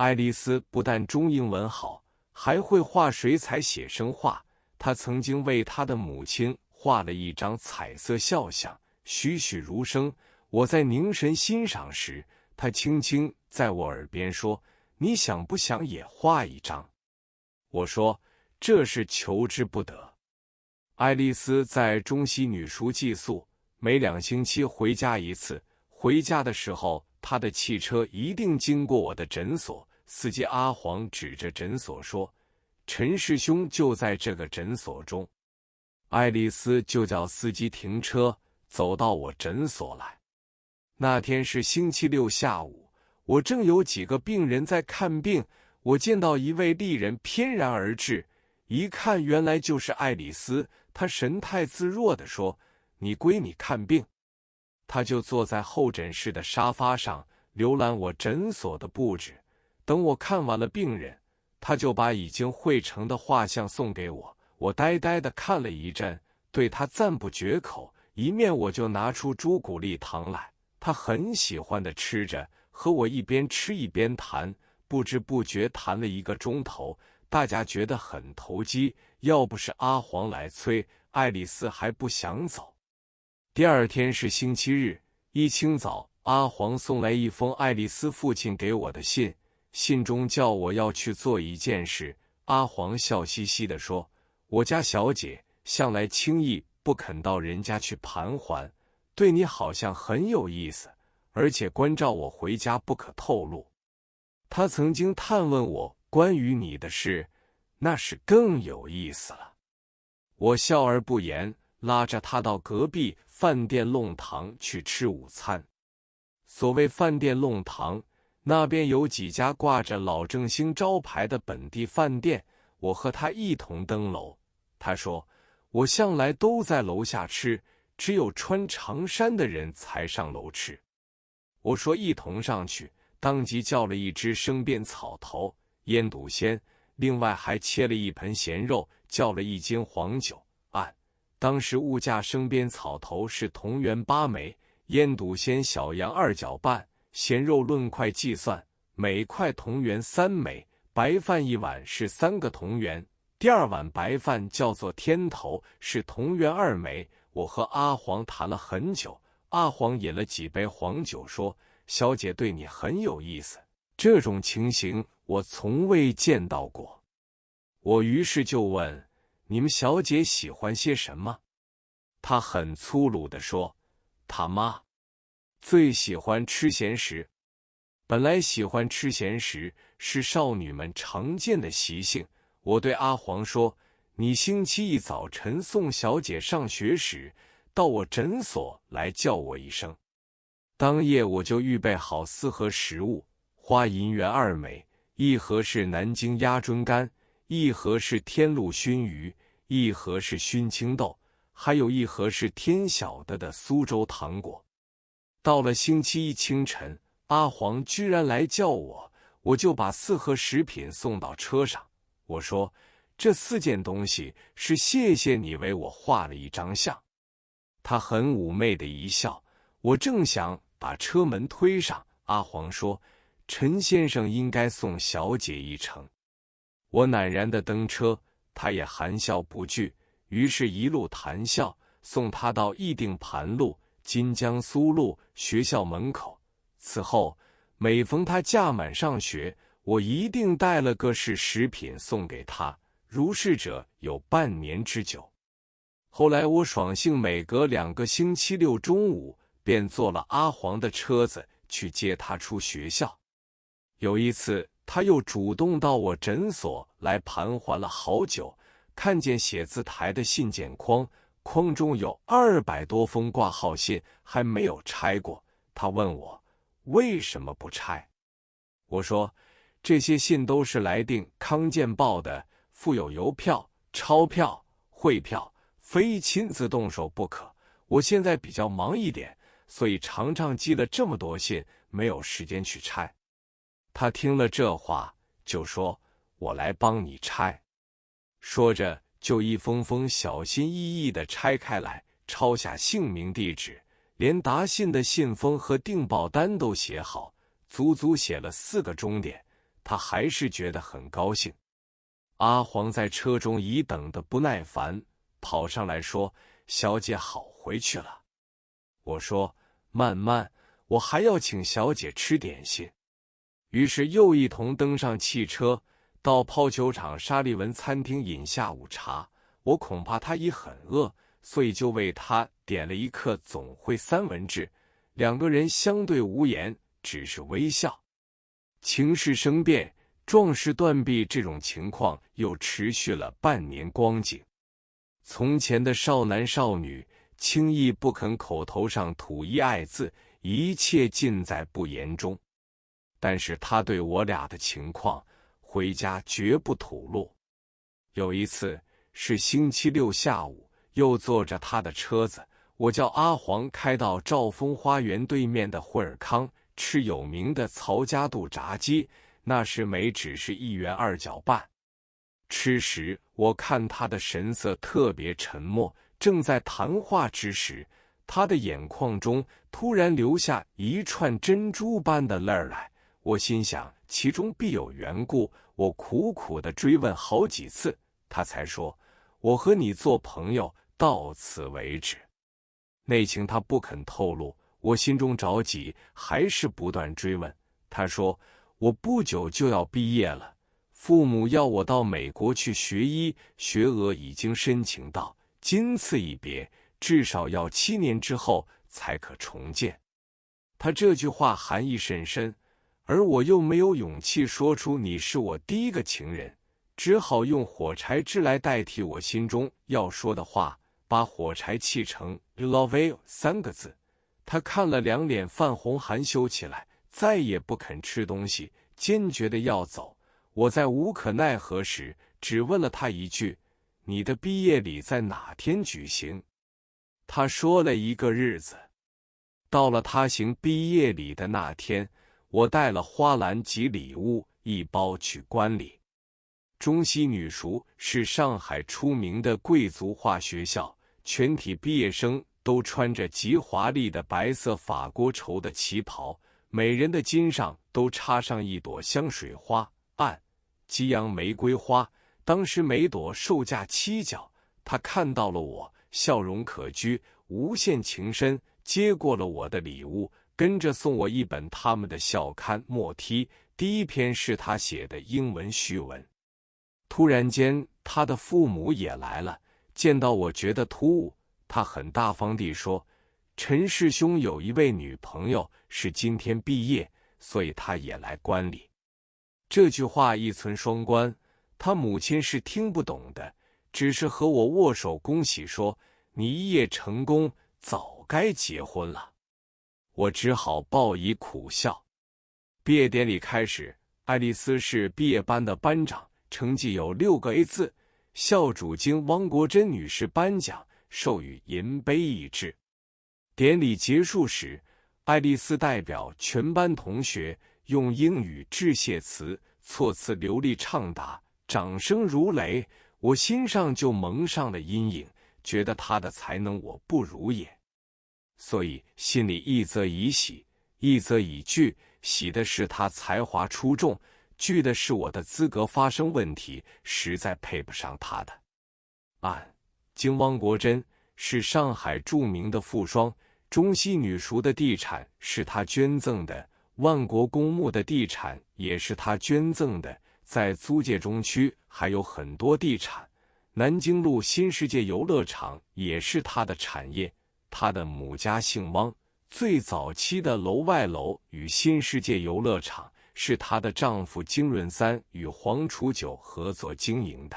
爱丽丝不但中英文好，还会画水彩写生画。她曾经为她的母亲画了一张彩色肖像，栩栩如生。我在凝神欣赏时，她轻轻在我耳边说：“你想不想也画一张？”我说：“这是求之不得。”爱丽丝在中西女塾寄宿，每2星期回家一次。回家的时候，她的汽车一定经过我的诊所。司机阿黄指着诊所说：“陈师兄就在这个诊所中。”爱丽丝就叫司机停车，走到我诊所来。那天是星期六下午，我正有几个病人在看病，我见到一位丽人翩然而至，一看原来就是爱丽丝。她神态自若地说：“你闺女看病。”她就坐在候诊室的沙发上，浏览我诊所的布置。等我看完了病人，她就把已经绘成的画像送给我。我呆呆地看了一阵，对她赞不绝口。一面我就拿出朱古力糖来，她很喜欢地吃着，和我一边吃一边谈。不知不觉谈了1个钟头，大家觉得很投机。要不是阿黄来催，爱丽丝还不想走。第2天是星期日，一清早，阿黄送来一封爱丽丝父亲给我的信，信中叫我要去做一件事。阿黄笑嘻嘻地说：“我家小姐向来轻易不肯到人家去盘桓，对你好像很有意思，而且关照我回家不可透露。她曾经探问我关于你的事，那是更有意思了。”我笑而不言，拉着她到隔壁饭店弄堂去吃午餐。所谓饭店弄堂，那边有几家挂着老正兴招牌的本地饭店，我和他一同登楼。他说：“我向来都在楼下吃，只有穿长衫的人才上楼吃。”我说：“一同上去。”当即叫了一只生煸草头、腌笃鲜，另外还切了一盆咸肉，叫了1斤黄酒。按当时物价，生煸草头是铜元8枚，腌笃鲜小羊2角半，咸肉论块计算，每块铜元3枚。白饭1碗是3个铜元，第2碗白饭叫做天头，是铜元2枚。我和阿黄谈了很久，阿黄饮了几杯黄酒，说：“小姐对你很有意思，这种情形我从未见到过。”我于是就问：“你们小姐喜欢些什么？”她很粗鲁地说：“他妈最喜欢吃咸食。”本来喜欢吃咸食是少女们常见的习性。我对阿黄说：“你星期一早晨送小姐上学时，到我诊所来叫我一声。”当夜我就预备好4盒食物，花银元2枚，1盒是南京鸭胗干，1盒是天禄熏鱼，1盒是熏青豆，还有1盒是天晓得的苏州糖果。到了星期一清晨，阿黄居然来叫我，我就把4盒食品送到车上。我说：“这4件东西是谢谢你为我画了一张像。”他很妩媚的一笑。我正想把车门推上，阿黄说：“陈先生应该送小姐一程。”我赧然地登车，他也含笑不惧，于是一路谈笑，送他到议定盘路、金江苏路学校门口。此后每逢他假满上学，我一定带了个是食品送给他，如是者有半年之久。后来我爽性每隔2个星期六中午便坐了阿黄的车子去接他出学校。有一次他又主动到我诊所来盘桓了好久，看见写字台的信件筐，筐中有200多封挂号信还没有拆过。他问我为什么不拆。我说：“这些信都是来订《康健报》的，附有邮票、钞票、汇票，非亲自动手不可。我现在比较忙一点，所以常常寄了这么多信，没有时间去拆。”他听了这话，就说：“我来帮你拆。”说着就一封封小心翼翼地拆开来，抄下姓名地址，连答信的信封和订报单都写好，足足写了4个钟点。他还是觉得很高兴。阿黄在车中已等得不耐烦，跑上来说：“小姐好回去了。”我说：“慢慢，我还要请小姐吃点心。”于是又一同登上汽车，到抛球场沙利文餐厅饮下午茶。我恐怕他已很饿，所以就为他点了一客总会三文治。两个人相对无言，只是微笑。情势生变，壮士断臂这种情况又持续了半年光景。从前的少男少女轻易不肯口头上吐一爱字，一切尽在不言中。但是他对我俩的情况，回家绝不吐露。有一次是星期六下午，又坐着他的车子，我叫阿黄开到兆丰花园对面的惠尔康，吃有名的曹家渡炸鸡，那时每只是1元2角半。吃时我看他的神色特别沉默，正在谈话之时，他的眼眶中突然流下一串珍珠般的泪儿来。我心想其中必有缘故，我苦苦地追问好几次，他才说：“我和你做朋友，到此为止。”内情他不肯透露，我心中着急，还是不断追问。他说：“我不久就要毕业了，父母要我到美国去学医，学额已经申请到，今次一别，至少要7年之后才可重见。”他这句话含义甚深，而我又没有勇气说出你是我第一个情人，只好用火柴枝来代替我心中要说的话，把火柴砌成 love you 3个字。他看了两脸泛红，含羞起来，再也不肯吃东西，坚决的要走。我在无可奈何时，只问了他一句：“你的毕业礼在哪天举行？”他说了一个日子。到了他行毕业礼的那天，我带了花篮及礼物一包去观礼。中西女塾是上海出名的贵族化学校，全体毕业生都穿着极华丽的白色法国绸的旗袍，每人的襟上都插上一朵香水花，按激扬玫瑰花，当时每朵售价7角。他看到了我，笑容可掬，无限情深，接过了我的礼物，跟着送我一本他们的校刊墨梯，第一篇是他写的英文序文。突然间，他的父母也来了，见到我觉得突兀，他很大方地说：“陈师兄有一位女朋友，是今天毕业，所以他也来观礼。”这句话一存双关，他母亲是听不懂的，只是和我握手恭喜，说：“你一夜成功，早该结婚了。”我只好报以苦笑。毕业典礼开始，爱丽丝是毕业班的班长，成绩有6个 A 字，校主经汪国珍女士颁奖，授予银杯一只。典礼结束时，爱丽丝代表全班同学用英语致谢词，措辞流利畅达，掌声如雷，我心上就蒙上了阴影，觉得她的才能我不如也。所以心里一则以喜，一则以惧，喜的是他才华出众，惧的是我的资格发生问题，实在配不上他的。经汪国珍是上海著名的富商，中西女塾的地产是他捐赠的，万国公墓的地产也是他捐赠的，在租界中区还有很多地产，南京路新世界游乐场也是他的产业。他的母家姓汪，最早期的楼外楼与新世界游乐场是她的丈夫金润三与黄楚九合作经营的。